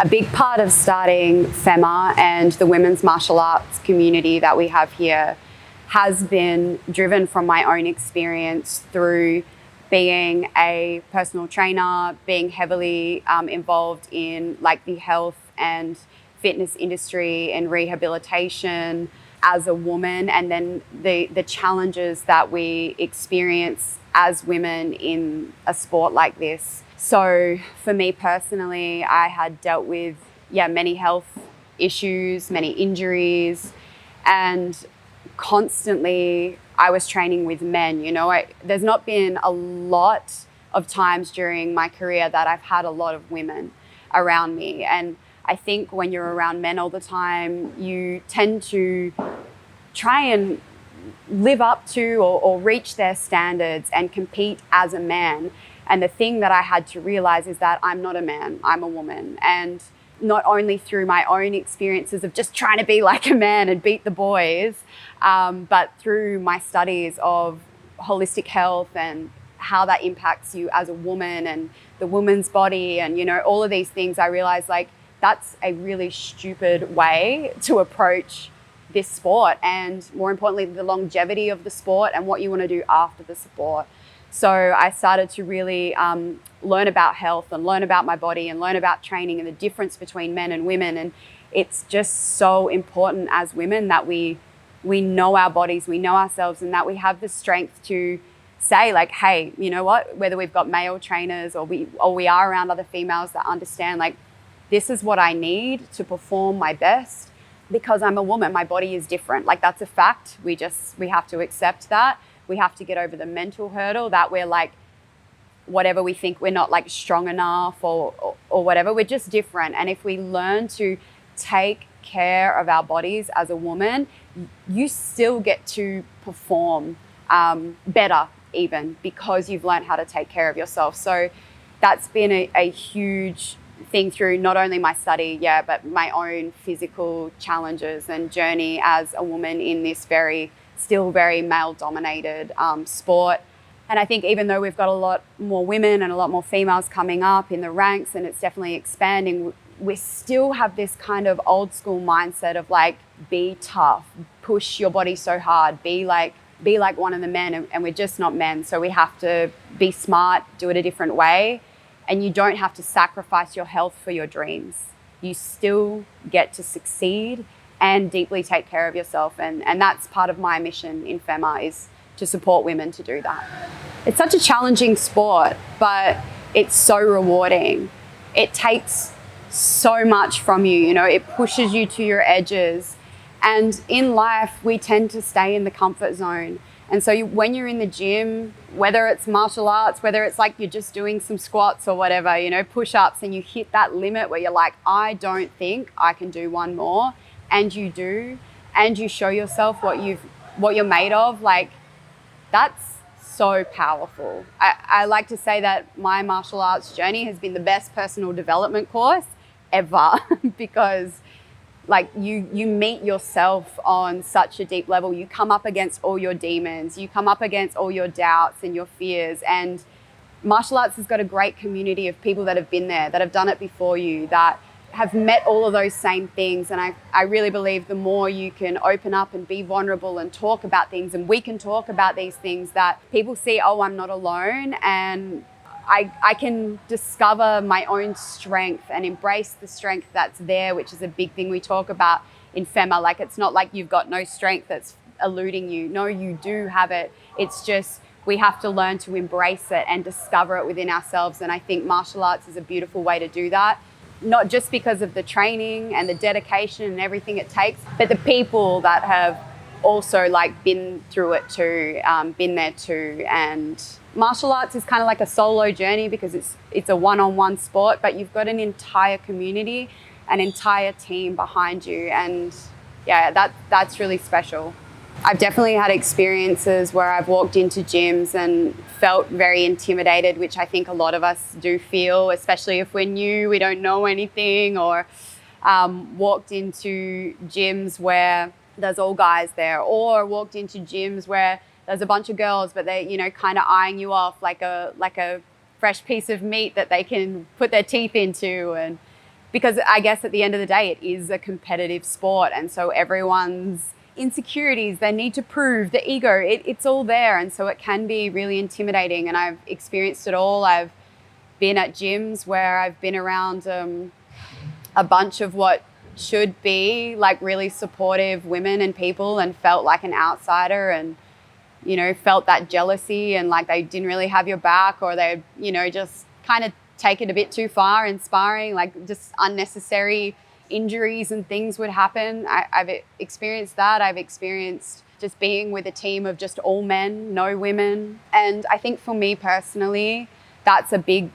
A big part of starting FeMMA and the women's martial arts community that we have here has been driven from my own experience through being a personal trainer, being heavily involved in like the health and fitness industry and rehabilitation as a woman, and then the challenges that we experience as women in a sport like this. So for me personally, I had dealt with many health issues, many injuries, and constantly I was training with men. There's not been a lot of times during my career that I've had a lot of women around me. And I think when you're around men all the time, you tend to try and live up to or reach their standards and compete as a man. And the thing that I had to realize is that I'm not a man, I'm a woman. And not only through my own experiences of just trying to be like a man and beat the boys, but through my studies of holistic health and how that impacts you as a woman and the woman's body and, all of these things, I realized like that's a really stupid way to approach this sport, and more importantly, the longevity of the sport and what you want to do after the sport. So I started to really learn about health and learn about my body and learn about training and the difference between men and women. And it's just so important as women that we know our bodies, we know ourselves, and that we have the strength to say like, hey, you know what, whether we've got male trainers or we are around other females that understand like, this is what I need to perform my best. Because I'm a woman, my body is different. Like that's a fact. We have to accept that. We have to get over the mental hurdle that we're like, whatever we think we're not like strong enough or whatever, we're just different. And if we learn to take care of our bodies as a woman, you still get to perform better even because you've learned how to take care of yourself. So that's been a huge thing through not only my study, but my own physical challenges and journey as a woman in this still very male-dominated sport. And I think even though we've got a lot more women and a lot more females coming up in the ranks and it's definitely expanding, we still have this kind of old school mindset of like, be tough, push your body so hard, be like one of the men, and we're just not men. So we have to be smart, do it a different way. And you don't have to sacrifice your health for your dreams. You still get to succeed and deeply take care of yourself. And that's part of my mission in FeMMA, is to support women to do that. It's such a challenging sport, but it's so rewarding. It takes so much from you, it pushes you to your edges. And in life, we tend to stay in the comfort zone. And so when you're in the gym, whether it's martial arts, whether it's like you're just doing some squats or whatever, push-ups, and you hit that limit where you're like, I don't think I can do one more, and you do, and you show yourself what you're made of, like that's so powerful. I like to say that my martial arts journey has been the best personal development course ever because like you meet yourself on such a deep level. You come up against all your demons, you come up against all your doubts and your fears, and martial arts has got a great community of people that have been there, that have done it before you, that have met all of those same things. And I really believe the more you can open up and be vulnerable and talk about things, and we can talk about these things, that people see, oh, I'm not alone, and I can discover my own strength and embrace the strength that's there, which is a big thing we talk about in FeMMA. Like, it's not like you've got no strength that's eluding you. No, you do have it. It's just we have to learn to embrace it and discover it within ourselves. And I think martial arts is a beautiful way to do that. Not just because of the training and the dedication and everything it takes, but the people that have also like been through it too, been there too. And martial arts is kind of like a solo journey because it's a one-on-one sport, but you've got an entire community, an entire team behind you. And that's really special. I've definitely had experiences where I've walked into gyms and felt very intimidated, which I think a lot of us do feel, especially if we're new, we don't know anything, or walked into gyms where there's all guys there, or walked into gyms where there's a bunch of girls, but they, kind of eyeing you off like a fresh piece of meat that they can put their teeth into. And because I guess at the end of the day, it is a competitive sport. And so everyone's insecurities, their need to prove, the ego, it's all there. And so it can be really intimidating. And I've experienced it all. I've been at gyms where I've been around a bunch of what should be like really supportive women and people, and felt like an outsider, and, you know, felt that jealousy, and like they didn't really have your back, or they, you know, just kind of take it a bit too far in sparring, like just unnecessary injuries and things would happen. I've experienced that. I've experienced just being with a team of just all men, no women. And I think for me personally, that's a big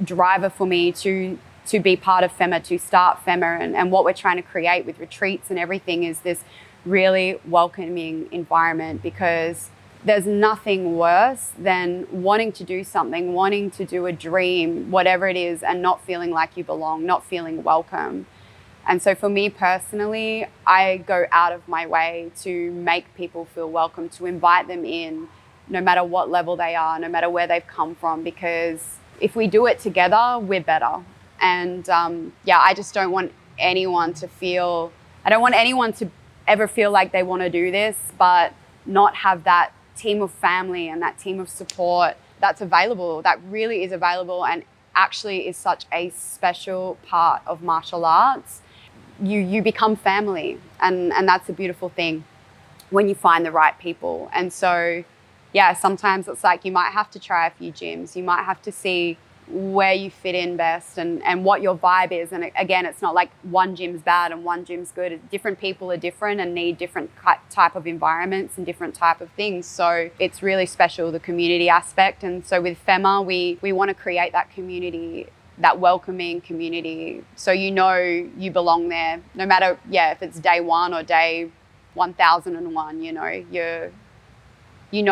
driver for me to be part of FeMMA, to start FeMMA. And what we're trying to create with retreats and everything is this really welcoming environment, because there's nothing worse than wanting to do something, wanting to do a dream, whatever it is, and not feeling like you belong, not feeling welcome. And so for me personally, I go out of my way to make people feel welcome, to invite them in, no matter what level they are, no matter where they've come from, because if we do it together, we're better. And I just don't want anyone to feel, I don't want anyone to ever feel like they want to do this, but not have that team of family and that team of support that's available, that really is available, and actually is such a special part of martial arts. You become family, and that's a beautiful thing when you find the right people. And so, yeah, sometimes it's like you might have to try a few gyms. You might have to see where you fit in best and what your vibe is. And again, it's not like one gym's bad and one gym's good. Different people are different and need different type of environments and different type of things. So it's really special, the community aspect. And so with FeMMA, we want to create that community, that welcoming community. So you know you belong there, no matter, if it's day one or day 1001, you know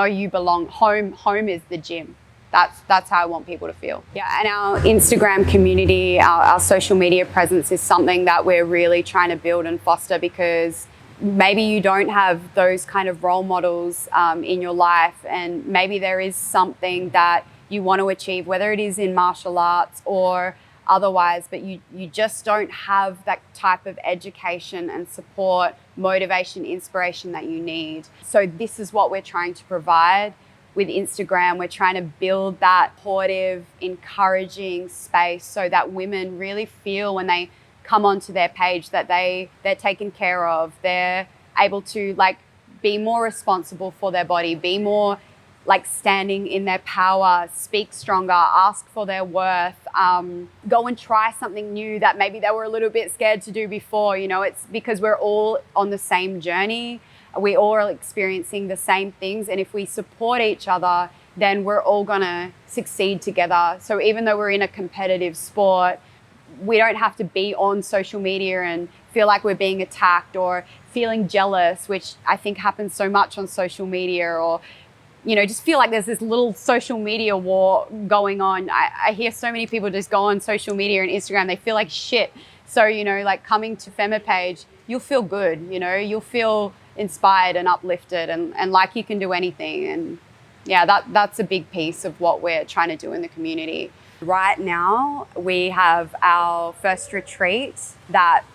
you belong. Home is the gym. That's how I want people to feel. Yeah, and our Instagram community, our social media presence is something that we're really trying to build and foster, because maybe you don't have those kind of role models in your life, and maybe there is something that you want to achieve, whether it is in martial arts or otherwise, but you just don't have that type of education and support, motivation, inspiration that you need. So this is what we're trying to provide. With Instagram, we're trying to build that supportive, encouraging space so that women really feel when they come onto their page that they're taken care of. They're able to like be more responsible for their body, be more like standing in their power, speak stronger, ask for their worth, go and try something new that maybe they were a little bit scared to do before. You know, it's because we're all on the same journey. We all are experiencing the same things. And if we support each other, then we're all gonna succeed together. So even though we're in a competitive sport, we don't have to be on social media and feel like we're being attacked or feeling jealous, which I think happens so much on social media, or, you know, just feel like there's this little social media war going on. I hear so many people just go on social media and Instagram, they feel like shit. So, you know, like coming to FeMMA page, you'll feel good, you know, you'll feel inspired and uplifted and like you can do anything. And yeah, that's a big piece of what we're trying to do in the community. Right now, we have our first retreat that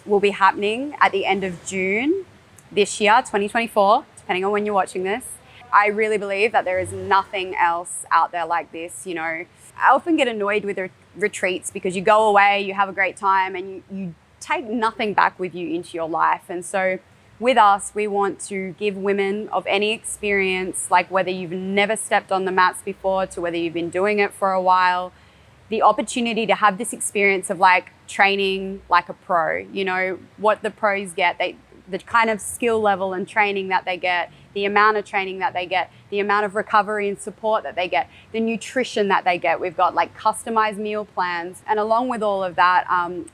will be happening at the end of June this year, 2024, depending on when you're watching this. I really believe that there is nothing else out there like this. You know, I often get annoyed with retreats because you go away, you have a great time, and you take nothing back with you into your life. And so with us, we want to give women of any experience, like whether you've never stepped on the mats before to whether you've been doing it for a while, the opportunity to have this experience of like training like a pro. You know, what the pros get, the kind of skill level and training that they get, the amount of training that they get, the amount of recovery and support that they get, the nutrition that they get. We've got like customized meal plans. And along with all of that,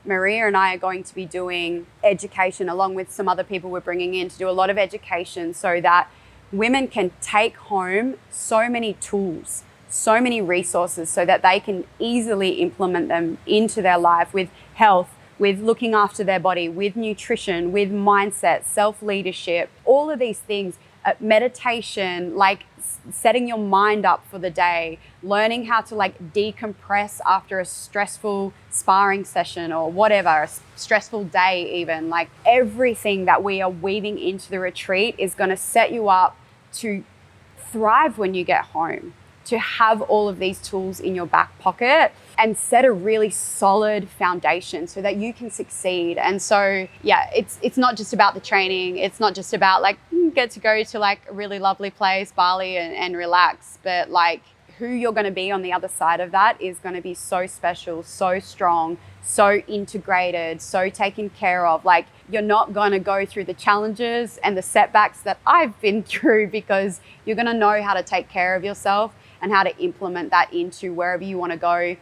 Maria and I are going to be doing education along with some other people we're bringing in to do a lot of education so that women can take home so many tools, so many resources so that they can easily implement them into their life with health, with looking after their body, with nutrition, with mindset, self-leadership, all of these things, meditation, like setting your mind up for the day, learning how to like decompress after a stressful sparring session or whatever, a stressful day even. Like everything that we are weaving into the retreat is going to set you up to thrive when you get home, to have all of these tools in your back pocket and set a really solid foundation so that you can succeed. And so, yeah, it's not just about the training. It's not just about like, get to go to like a really lovely place, Bali, and relax. But like who you're going to be on the other side of that is going to be so special, so strong, so integrated, so taken care of. Like you're not going to go through the challenges and the setbacks that I've been through, because you're going to know how to take care of yourself and how to implement that into wherever you want to go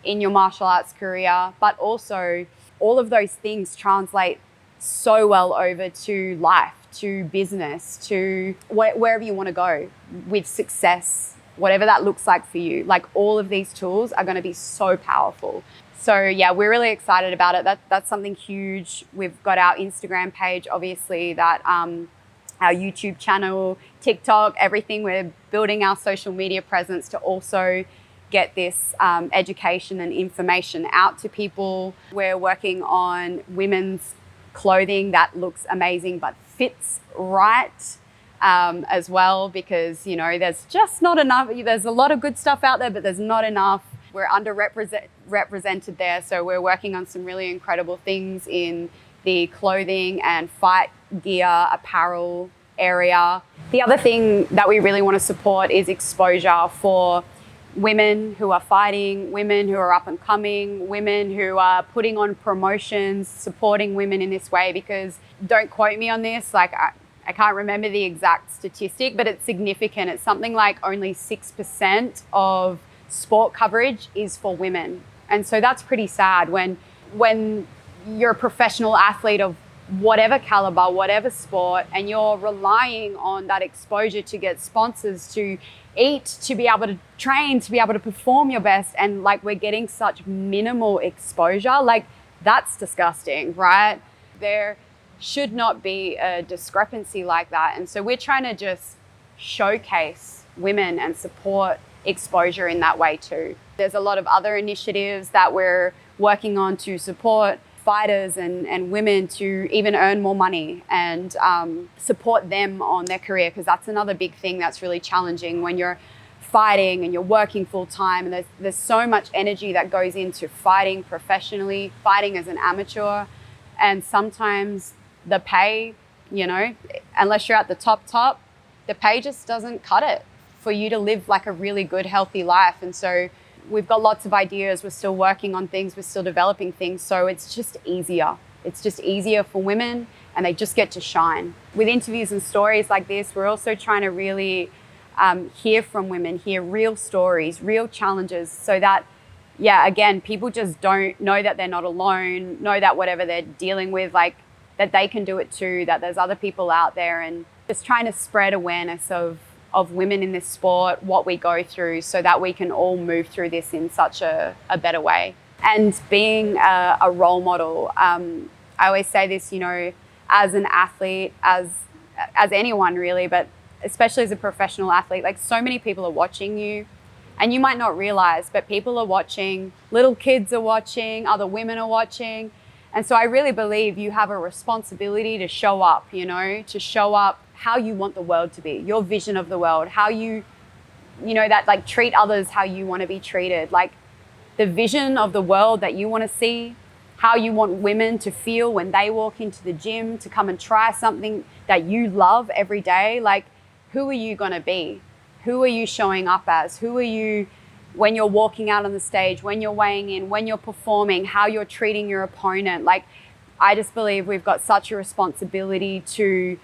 in your martial arts career. But also all of those things translate so well over to life, to business, to wherever you want to go with success, whatever that looks like for you. Like all of these tools are going to be so powerful. So yeah, we're really excited about it. That's something huge. We've got our Instagram page, obviously, that our YouTube channel, TikTok, everything. We're building our social media presence to also get this education and information out to people. We're working on women's clothing that looks amazing but fits right as well, because, you know, there's just not enough. There's a lot of good stuff out there, but there's not enough. We're underrepresented there. So we're working on some really incredible things in the clothing and fight gear, apparel area. The other thing that we really want to support is exposure for women who are fighting, women who are up and coming, women who are putting on promotions, supporting women in this way, because don't quote me on this, like I can't remember the exact statistic, but it's significant. It's something like only 6% of sport coverage is for women. And so that's pretty sad when you're a professional athlete of whatever caliber, whatever sport, and you're relying on that exposure to get sponsors, to eat, to be able to train, to be able to perform your best. And like we're getting such minimal exposure, like that's disgusting, right? There should not be a discrepancy like that. And so we're trying to just showcase women and support exposure in that way too. There's a lot of other initiatives that we're working on to support fighters and women to even earn more money and support them on their career, because that's another big thing that's really challenging when you're fighting and you're working full time, and there's so much energy that goes into fighting professionally, fighting as an amateur, and sometimes the pay, you know, unless you're at the top, the pay just doesn't cut it for you to live like a really good, healthy life. And so we've got lots of ideas. We're still working on things. We're still developing things. So it's just easier. It's just easier for women, and they just get to shine. With interviews and stories like this, we're also trying to really hear from women, hear real stories, real challenges, so that, yeah, again, people just don't know that they're not alone, know that whatever they're dealing with, like that they can do it too, that there's other people out there, and just trying to spread awareness of women in this sport, what we go through, so that we can all move through this in such a better way. And being a role model, I always say this, you know, as an athlete, as anyone really, but especially as a professional athlete, like so many people are watching you, and you might not realize, but people are watching, little kids are watching, other women are watching. And so I really believe you have a responsibility to show up, you know, to show up how you want the world to be, your vision of the world, how you know, that like treat others how you want to be treated, like the vision of the world that you want to see, how you want women to feel when they walk into the gym to come and try something that you love every day. Like, who are you going to be? Who are you showing up as? Who are you when you're walking out on the stage, when you're weighing in, when you're performing, how you're treating your opponent? Like, I just believe we've got such a responsibility to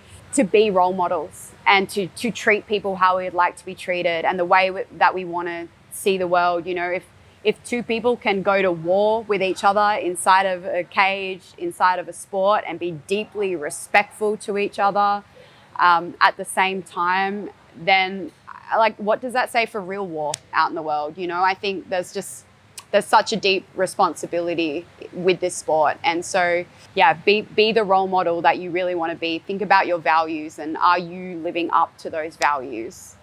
be role models and to treat people how we'd like to be treated, and the way that we want to see the world. You know, if two people can go to war with each other inside of a cage, inside of a sport, and be deeply respectful to each other at the same time, then like, what does that say for real war out in the world? You know, I think there's such a deep responsibility with this sport. And so, yeah, be the role model that you really want to be. Think about your values, and are you living up to those values?